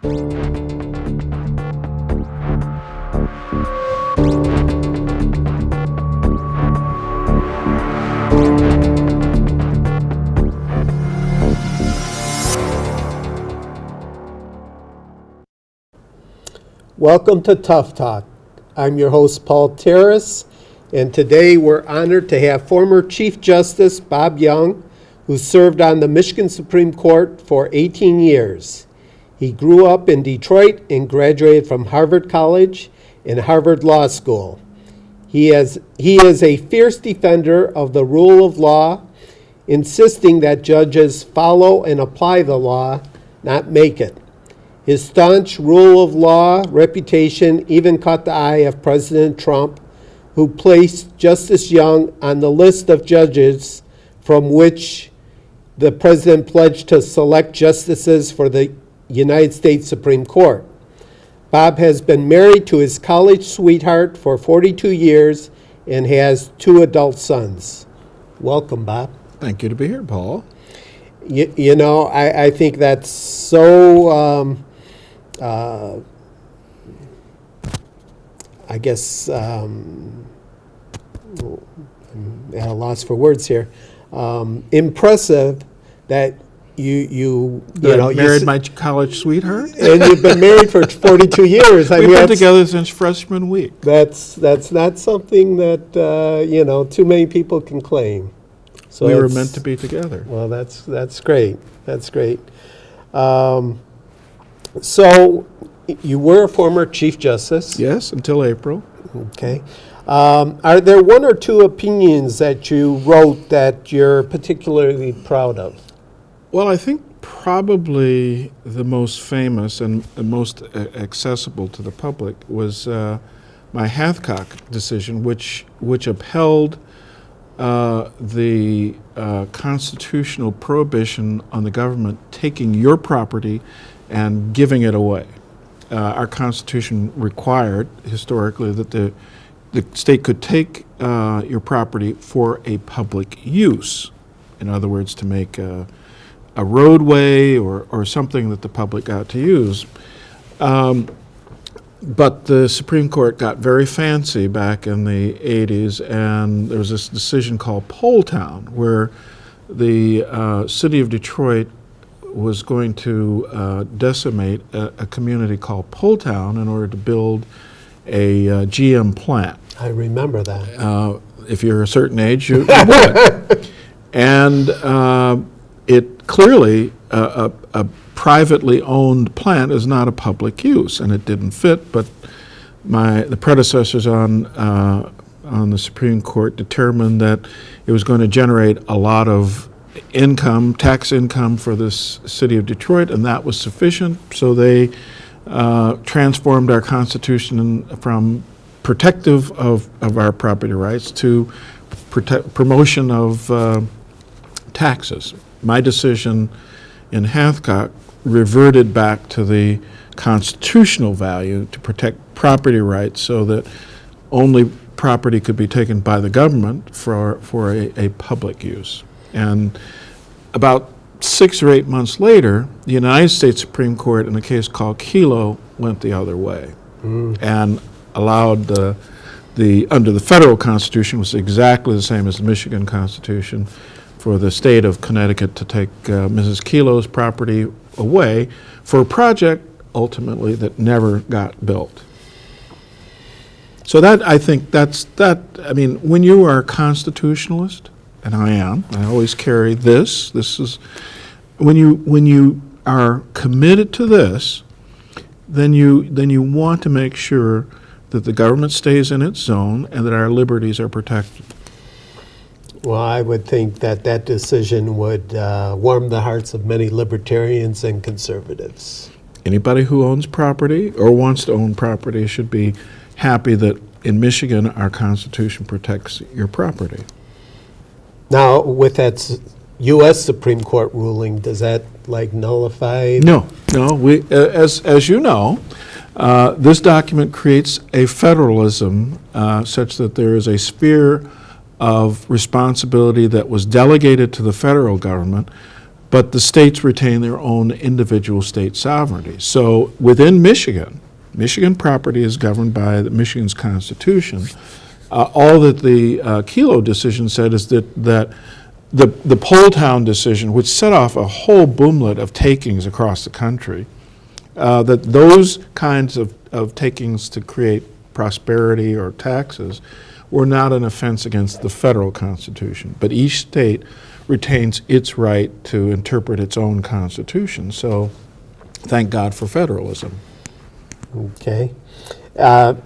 Welcome to Tough Talk. I'm your host, Paul Taros, and today we're honored to have former Chief Justice Bob Young, who served on the Michigan Supreme Court for 18 years. He grew up in Detroit and graduated from Harvard College and Harvard Law School. He is a fierce defender of the rule of law, insisting that judges follow and apply the law, not make it. His staunch rule of law reputation even caught the eye of President Trump, who placed Justice Young on the list of judges from which the president pledged to select justices for the United States Supreme Court. Bob has been married to his college sweetheart for 42 years and has 2 adult sons. Welcome, Bob. Thank you to be here, Paul. You know, I think that's so, I guess, I'm at a loss for words here, impressive that you married my college sweetheart, and you've been married for 42 years. We've been together since freshman week. That's not something that too many people can claim. So we were meant to be together. Well, that's great. That's great. So you were a former Chief Justice. Yes, until April. Okay. Are there 1 or 2 opinions that you wrote that you're particularly proud of? Well, I think probably the most famous and the most accessible to the public was my Hathcock decision, which upheld the constitutional prohibition on the government taking your property and giving it away. Our Constitution required historically that the state could take your property for a public use. In other words, to make a roadway or something that the public got to use. But the Supreme Court got very fancy back in the 80s, and there was this decision called Polltown, where the city of Detroit was going to decimate a community called Polltown in order to build a GM plant. I remember that. If you're a certain age, you would. And it clearly, a privately owned plant is not a public use, and it didn't fit, but the predecessors on the Supreme Court determined that it was going to generate a lot of income, tax income for this city of Detroit, and that was sufficient, so they transformed our Constitution from protective of our property rights to promotion of taxes. My decision in Hathcock reverted back to the constitutional value to protect property rights so that only property could be taken by the government for a public use. And about 6 or 8 months later, the United States Supreme Court in a case called Kelo went the other way and allowed under the federal Constitution, was exactly the same as the Michigan Constitution, for the state of Connecticut to take Mrs. Kelo's property away for a project ultimately that never got built. So I think when you are a constitutionalist, and I am, I always carry this is, when you are committed to this, then you want to make sure that the government stays in its zone and that our liberties are protected. Well, I would think that decision would warm the hearts of many libertarians and conservatives. Anybody who owns property or wants to own property should be happy that in Michigan our Constitution protects your property. Now, with that U.S. Supreme Court ruling, does that nullify? No. We, as you know, this document creates a federalism such that there is a sphere of responsibility that was delegated to the federal government, but the states retain their own individual state sovereignty. So within Michigan, Michigan property is governed by Michigan's Constitution. All that the Kelo decision said is that the Poletown decision, which set off a whole boomlet of takings across the country, that those kinds of takings to create prosperity or taxes were not an offense against the federal Constitution. But each state retains its right to interpret its own Constitution. So thank God for federalism. Okay.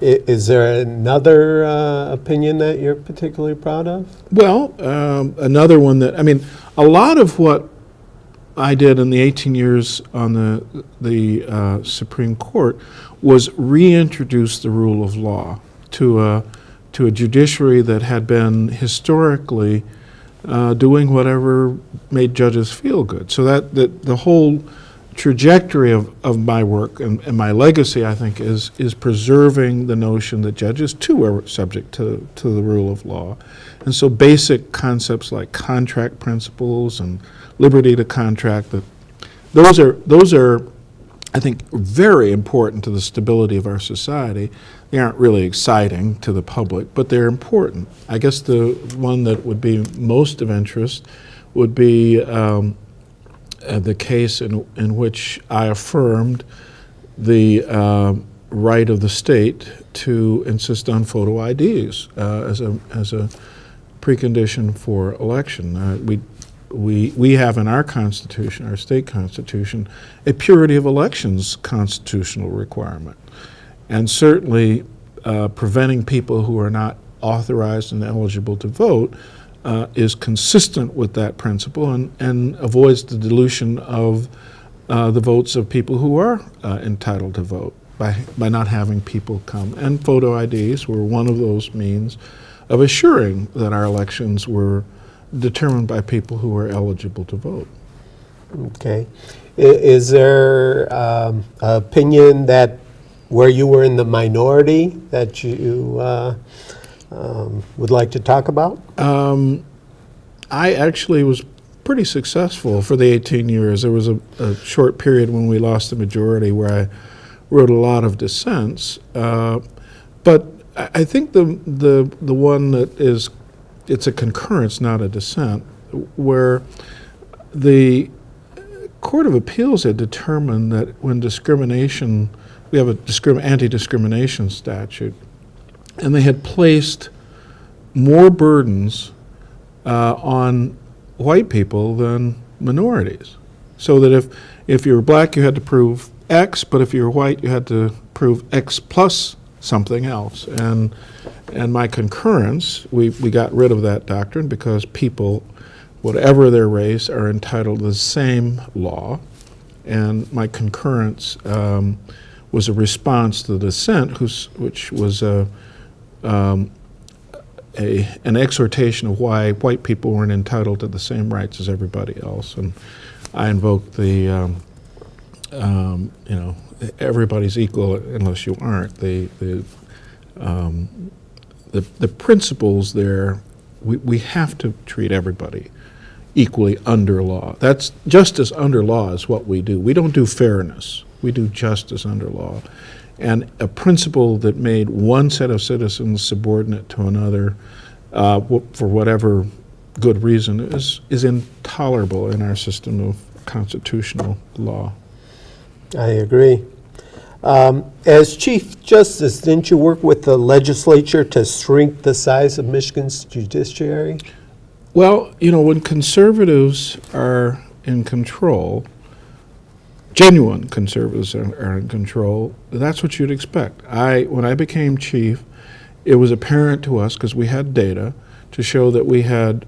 Is there another opinion that you're particularly proud of? Well, another one that, I mean, a lot of what I did in the 18 years on the Supreme Court was reintroduce the rule of law to a judiciary that had been historically doing whatever made judges feel good. So that the whole trajectory of my work and my legacy, I think, is preserving the notion that judges too are subject to the rule of law. And so basic concepts like contract principles and liberty to contract, those are I think very important to the stability of our society. They aren't really exciting to the public, but they're important. I guess the one that would be most of interest would be the case in which I affirmed the right of the state to insist on photo IDs as a precondition for election. We have in our Constitution, our state Constitution, a purity of elections constitutional requirement. And certainly preventing people who are not authorized and eligible to vote is consistent with that principle and avoids the dilution of the votes of people who are entitled to vote by not having people come. And photo IDs were one of those means of assuring that our elections were determined by people who are eligible to vote. Okay. Is there an opinion that where you were in the minority that you would like to talk about? I actually was pretty successful for the 18 years. There was a short period when we lost the majority where I wrote a lot of dissents. But I think the one that is, it's a concurrence, not a dissent, where the Court of Appeals had determined that when discrimination, we have a anti-discrimination statute, and they had placed more burdens on white people than minorities. So that if you were black, you had to prove X, but if you were white, you had to prove X plus something else. And my concurrence, we got rid of that doctrine because people, whatever their race, are entitled to the same law. And my concurrence was a response to the dissent, which was an exhortation of why white people weren't entitled to the same rights as everybody else. And I invoked the, everybody's equal unless you aren't. The principles there, we have to treat everybody equally under law. That's justice under law is what we do. We don't do fairness. We do justice under law. And a principle that made one set of citizens subordinate to another for whatever good reason is intolerable in our system of constitutional law. I agree. As Chief Justice, didn't you work with the legislature to shrink the size of Michigan's judiciary? Well, when conservatives are in control, genuine conservatives are in control, that's what you'd expect. When I became chief, it was apparent to us, because we had data, to show that we had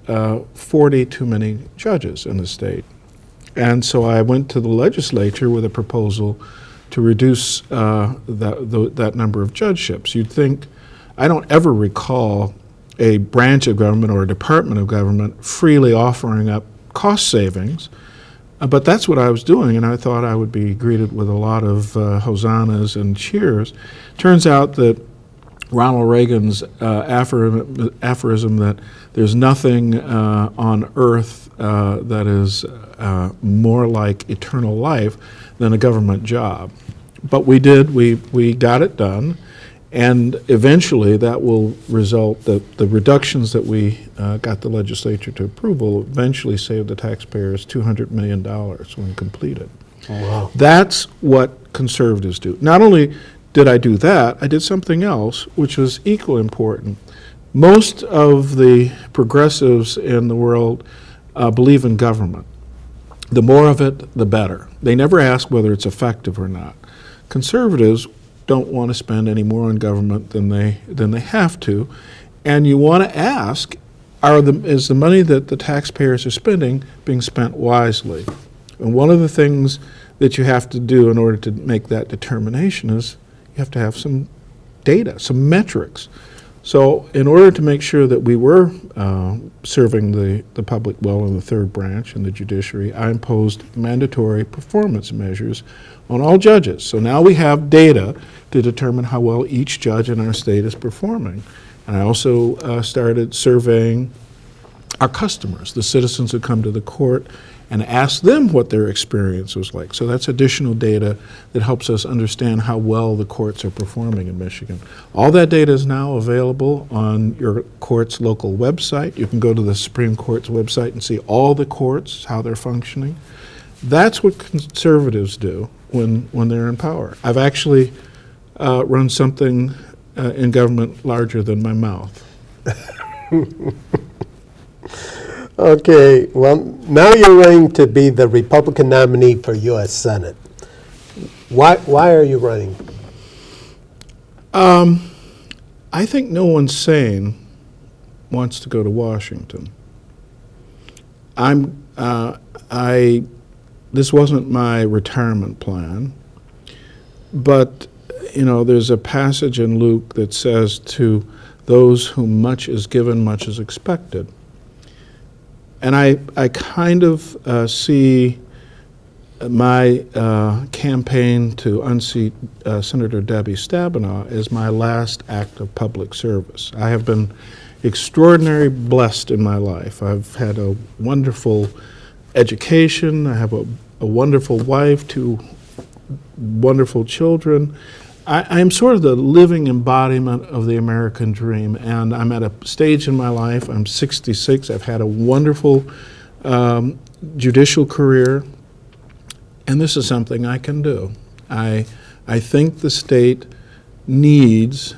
40 too many judges in the state. And so I went to the legislature with a proposal to reduce that number of judgeships. You'd think, I don't ever recall a branch of government or a department of government freely offering up cost savings, but that's what I was doing, and I thought I would be greeted with a lot of hosannas and cheers. Turns out that Ronald Reagan's aphorism that there's nothing on earth that is more like eternal life than a government job. But we got it done, and eventually that will result, the reductions that we got the legislature to approve will eventually save the taxpayers $200 million when completed. Wow. That's what conservatives do. Not only did I do that, I did something else, which was equally important. Most of the progressives in the world believe in government. The more of it, the better. They never ask whether it's effective or not. Conservatives don't want to spend any more on government than they have to, and you want to ask, is the money that the taxpayers are spending being spent wisely? And one of the things that you have to do in order to make that determination is you have to have some data, some metrics. So in order to make sure that we were serving the public well in the third branch in the judiciary, I imposed mandatory performance measures on all judges. So now we have data to determine how well each judge in our state is performing. And I also started surveying our customers, the citizens who come to the court, and ask them what their experience was like. So that's additional data that helps us understand how well the courts are performing in Michigan. All that data is now available on your court's local website. You can go to the Supreme Court's website and see all the courts, how they're functioning. That's what conservatives do when they're in power. I've actually run something in government larger than my mouth. Okay, well, now you're running to be the Republican nominee for U.S. Senate. Why are you running? I think no one sane wants to go to Washington. This wasn't my retirement plan, but there's a passage in Luke that says, to those whom much is given, much is expected. And I kind of see my campaign to unseat Senator Debbie Stabenow as my last act of public service. I have been extraordinarily blessed in my life. I've had a wonderful education. I have a wonderful wife, 2 wonderful children. I'm sort of the living embodiment of the American dream, and I'm at a stage in my life, I'm 66, I've had a wonderful judicial career, and this is something I can do. I think the state needs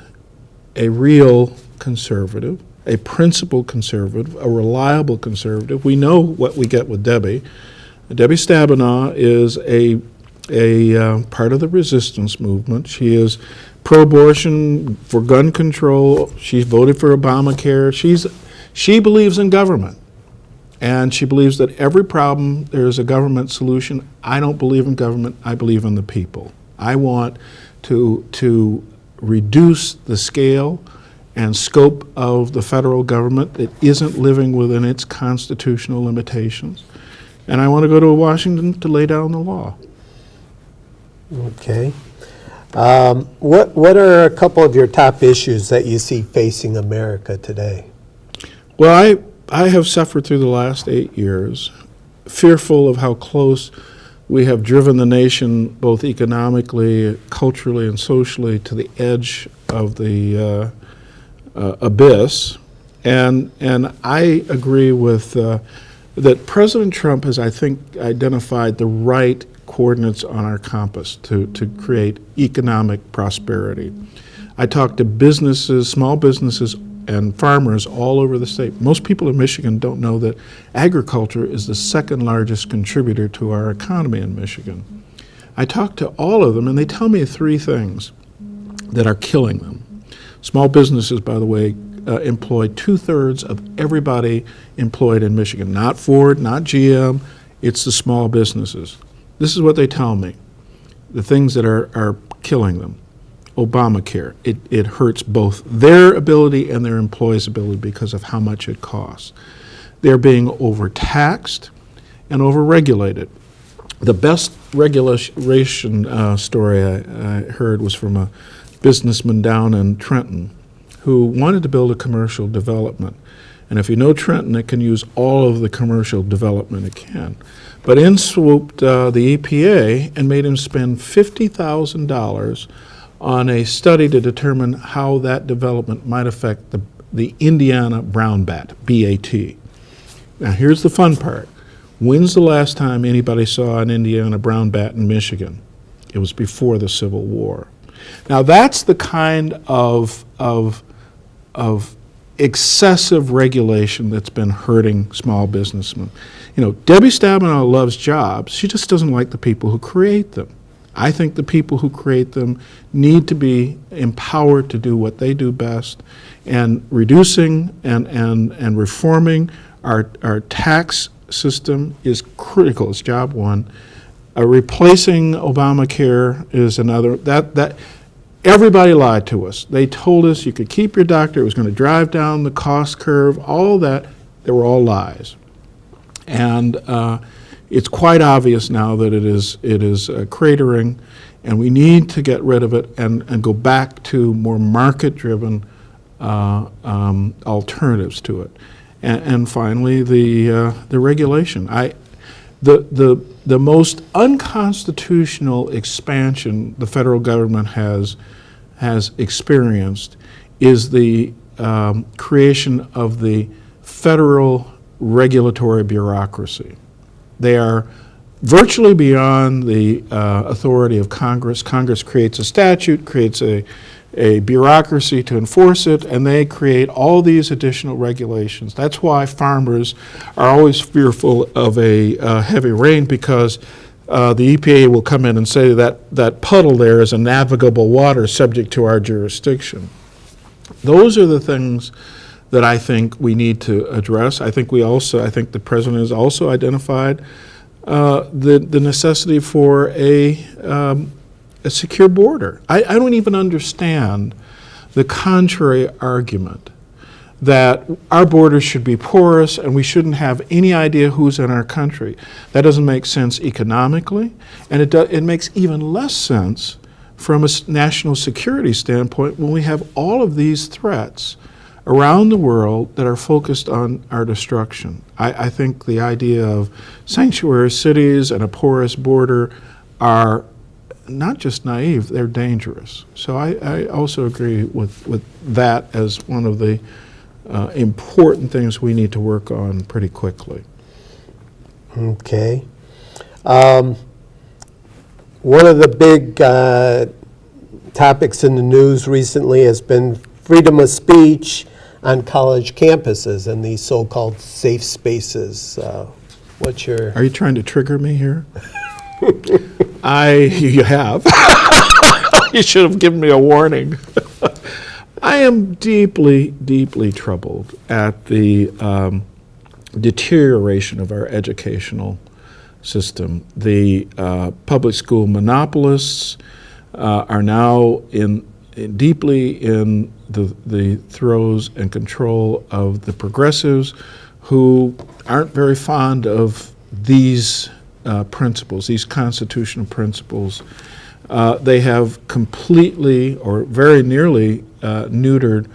a real conservative, a principled conservative, a reliable conservative. We know what we get with Debbie. Debbie Stabenow is a part of the resistance movement. She is pro-abortion, for gun control. She's voted for Obamacare. She believes in government, and she believes that every problem there is a government solution. I don't believe in government. I believe in the people. I want to reduce the scale and scope of the federal government that isn't living within its constitutional limitations, and I want to go to Washington to lay down the law. Okay. What are a couple of your top issues that you see facing America today? Well, I have suffered through the last 8 years, fearful of how close we have driven the nation, both economically, culturally, and socially, to the edge of the abyss. And I agree with that President Trump has, I think, identified the right coordinates on our compass to create economic prosperity. I talk to businesses, small businesses, and farmers all over the state. Most people in Michigan don't know that agriculture is the second largest contributor to our economy in Michigan. I talk to all of them, and they tell me 3 things that are killing them. Small businesses, by the way, employ 2/3 of everybody employed in Michigan. Not Ford, not GM, it's the small businesses. This is what they tell me, the things that are killing them. Obamacare, it hurts both their ability and their employees' ability because of how much it costs. They're being overtaxed and overregulated. The best regulation story I heard was from a businessman down in Trenton. who wanted to build a commercial development. And if you know Trenton, it can use all of the commercial development it can. But in swooped the EPA and made him spend $50,000 on a study to determine how that development might affect the Indiana brown bat, BAT. Now here's the fun part. When's the last time anybody saw an Indiana brown bat in Michigan? It was before the Civil War. Now that's the kind of excessive regulation that's been hurting small businessmen. You know, Debbie Stabenow loves jobs. She just doesn't like the people who create them. I think the people who create them need to be empowered to do what they do best, and reducing and reforming our tax system is critical. It's job one. Replacing Obamacare is another. That everybody lied to us. They told us you could keep your doctor. It was going to drive down the cost curve. All that, they were all lies. And it's quite obvious now that it is cratering, and we need to get rid of it and go back to more market-driven alternatives to it. And finally, the regulation. The most unconstitutional expansion the federal government has experienced is the creation of the federal regulatory bureaucracy. They are virtually beyond the authority of Congress. Congress creates a statute, creates a bureaucracy to enforce it, and they create all these additional regulations. That's why farmers are always fearful of a heavy rain, because the EPA will come in and say that puddle there is a navigable water subject to our jurisdiction. Those are the things that I think we need to address. I think the president has also identified the necessity for a secure border. I don't even understand the contrary argument that our borders should be porous and we shouldn't have any idea who's in our country. That doesn't make sense economically, and it makes even less sense from a national security standpoint when we have all of these threats around the world that are focused on our destruction. I think the idea of sanctuary cities and a porous border are not just naive, they're dangerous. So I also agree with that as one of the important things we need to work on pretty quickly. Okay. One of the big topics in the news recently has been freedom of speech on college campuses and these so-called safe spaces. What's your... Are you trying to trigger me here? You have. You should have given me a warning. I am deeply, deeply troubled at the deterioration of our educational system. The public school monopolists are now deeply in the throes and control of the progressives, who aren't very fond of these principles, these constitutional principles. They have completely or very nearly neutered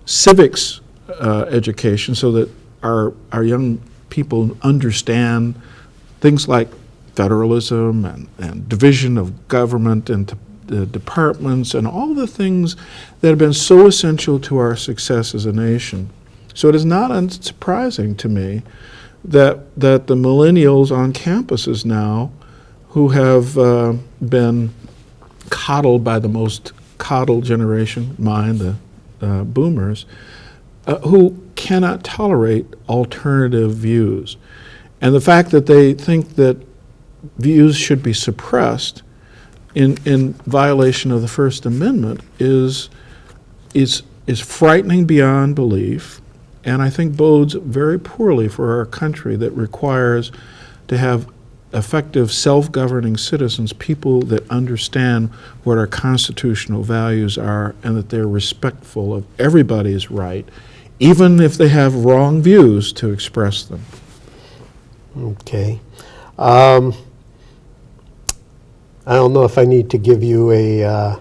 civics education so that our young people understand things like federalism and division of government into the departments and all the things that have been so essential to our success as a nation. So it is not unsurprising to me that the millennials on campuses now, who have been coddled by the most coddled generation, mine, the boomers, who cannot tolerate alternative views. And the fact that they think that views should be suppressed in violation of the First Amendment is frightening beyond belief, and I think bodes very poorly for our country that requires to have effective self-governing citizens, people that understand what our constitutional values are and that they're respectful of everybody's right, even if they have wrong views, to express them. Okay. I don't know if I need to give you a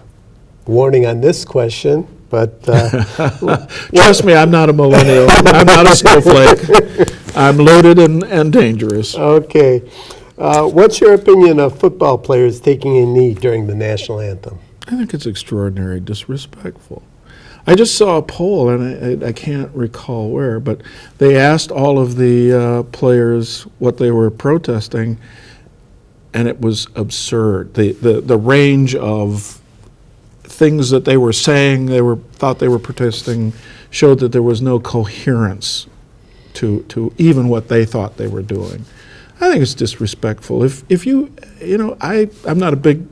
warning on this question. But Trust me, I'm not a millennial. I'm not a snowflake. I'm loaded and dangerous. okay, what's your opinion of football players taking a knee during the national anthem? I think it's extraordinary disrespectful. I just saw a poll, and I can't recall where, but they asked all of the players what they were protesting, and it was absurd. The range of things that they were saying, thought they were protesting, showed that there was no coherence to even what they thought they were doing. I think it's disrespectful. If you know, I'm not a big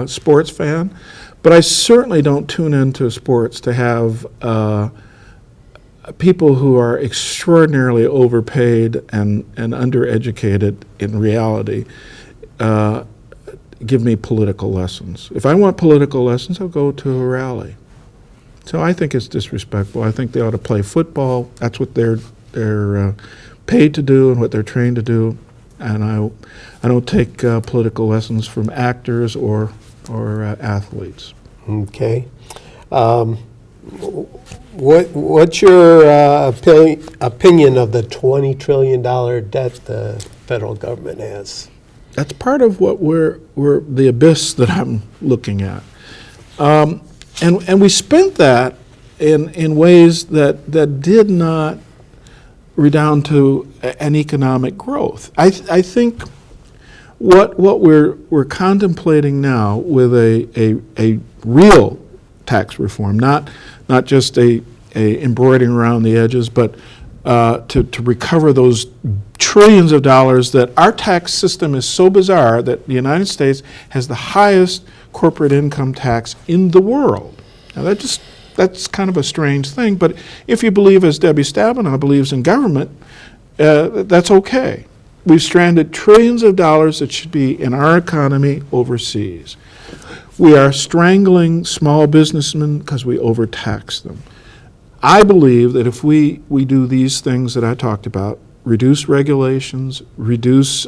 sports fan, but I certainly don't tune into sports to have people who are extraordinarily overpaid and undereducated in reality give me political lessons. If I want political lessons, I'll go to a rally. So I think it's disrespectful. I think they ought to play football. That's what they're paid to do and what they're trained to do. And I don't take political lessons from actors or athletes. Okay. What's your opinion of the $20 trillion debt the federal government has? That's part of what we're the abyss that I'm looking at. And we spent that in ways that did not redound to an economic growth. I think what we're contemplating now with a real tax reform, not just a embroidering around the edges, but to recover those trillions of dollars. That our tax system is so bizarre that the United States has the highest corporate income tax in the world. Now that's kind of a strange thing, but if you believe, as Debbie Stabenow believes, in government, that's okay. We've stranded trillions of dollars that should be in our economy overseas. We are strangling small businessmen because we overtax them. I believe that if we do these things that I talked about, reduce regulations, reduce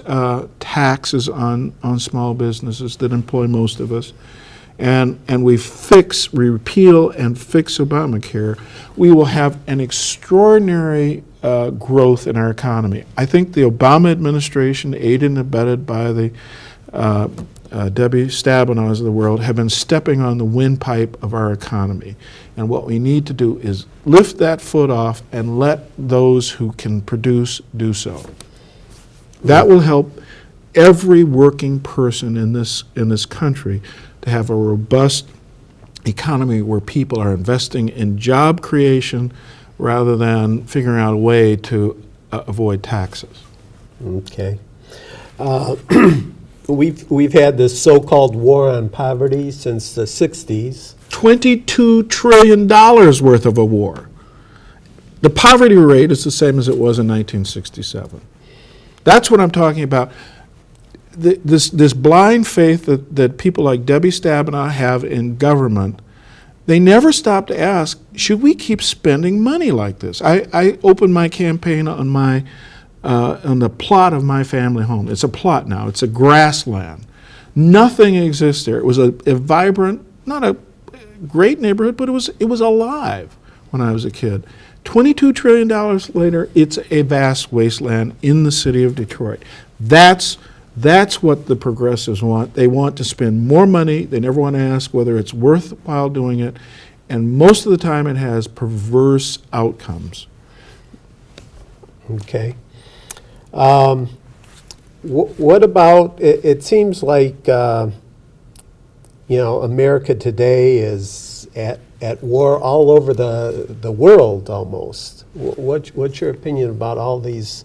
taxes on small businesses that employ most of us, and we repeal and fix Obamacare, we will have an extraordinary growth in our economy. I think the Obama administration, aided and abetted by the Debbie Stabenows of the world, have been stepping on the windpipe of our economy. And what we need to do is lift that foot off and let those who can produce do so. That will help every working person in this country to have a robust economy where people are investing in job creation rather than figuring out a way to avoid taxes. Okay. We've had this so-called war on poverty since the 60s. $22 trillion worth of a war. The poverty rate is the same as it was in 1967. That's what I'm talking about. This blind faith that people like Debbie Stabenow have in government, they never stop to ask, should we keep spending money like this? I opened my campaign on the plot of my family home. It's a plot now. It's a grassland. Nothing exists there. It was a vibrant, not a great neighborhood, but it was alive when I was a kid. $22 trillion later, it's a vast wasteland in the city of Detroit. That's what the progressives want. They want to spend more money. They never want to ask whether it's worthwhile doing it. And most of the time it has perverse outcomes. Okay. What about, it seems like, America today is at war all over the world almost. What's your opinion about all these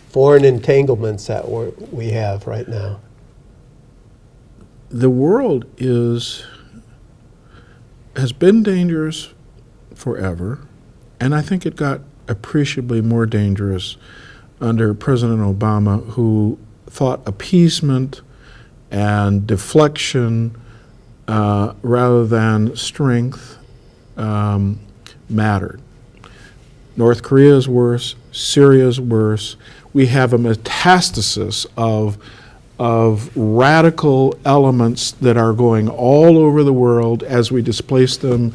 foreign entanglements that we have right now? The world has been dangerous forever, and I think it got appreciably more dangerous under President Obama, who thought appeasement and deflection rather than strength mattered. North Korea is worse, Syria is worse. We have a metastasis of radical elements that are going all over the world as we displace them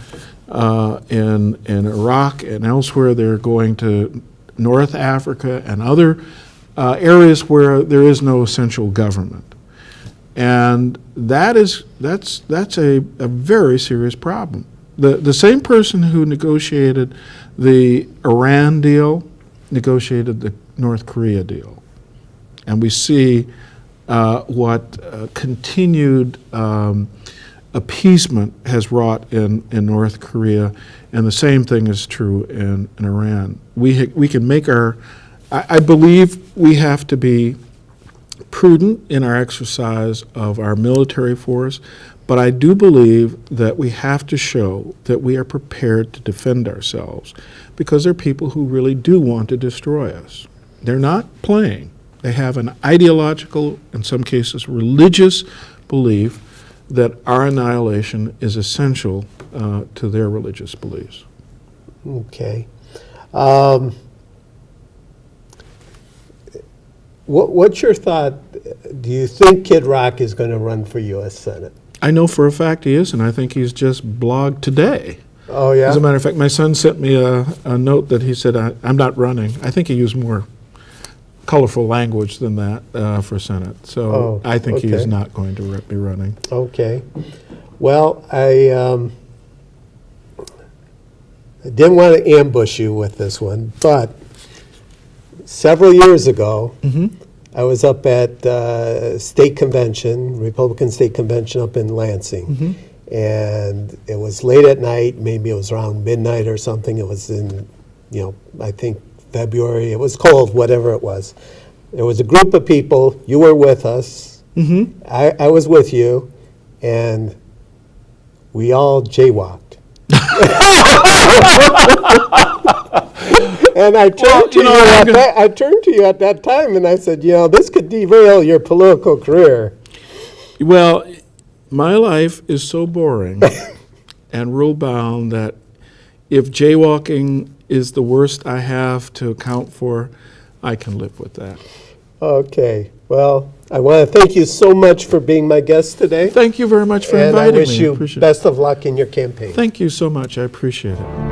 in Iraq and elsewhere. They're going to North Africa and other areas where there is no central government. And that's a very serious problem. The same person who negotiated the Iran deal negotiated the North Korea deal. And we see what continued appeasement has wrought in North Korea, and the same thing is true in Iran. We can make I believe we have to be prudent in our exercise of our military force, but I do believe that we have to show that we are prepared to defend ourselves, because there are people who really do want to destroy us. They're not playing. They have an ideological, in some cases religious, belief that our annihilation is essential to their religious beliefs. Okay. What's your thought? Do you think Kid Rock is going to run for U.S. Senate? I know for a fact he is, and I think he's just blogged today. Oh, yeah? As a matter of fact, my son sent me a note that he said, I'm not running. I think he used more colorful language than that for Senate. So I think he is not going to be running. Okay. Well, I didn't want to ambush you with this one, but several years ago, I was up at state convention, Republican state convention up in Lansing. And it was late at night, maybe it was around midnight or something. It was in, I think February. It was cold, whatever it was. There was a group of people. You were with us. I was with you, and we all jaywalked. And I turned to you at that time, and I said, this could derail your political career. Well, my life is so boring and rule-bound that if jaywalking is the worst I have to account for, I can live with that. Okay. Well, I want to thank you so much for being my guest today. Thank you very much for and inviting me. I wish you best of luck in your campaign. Thank you so much. I appreciate it.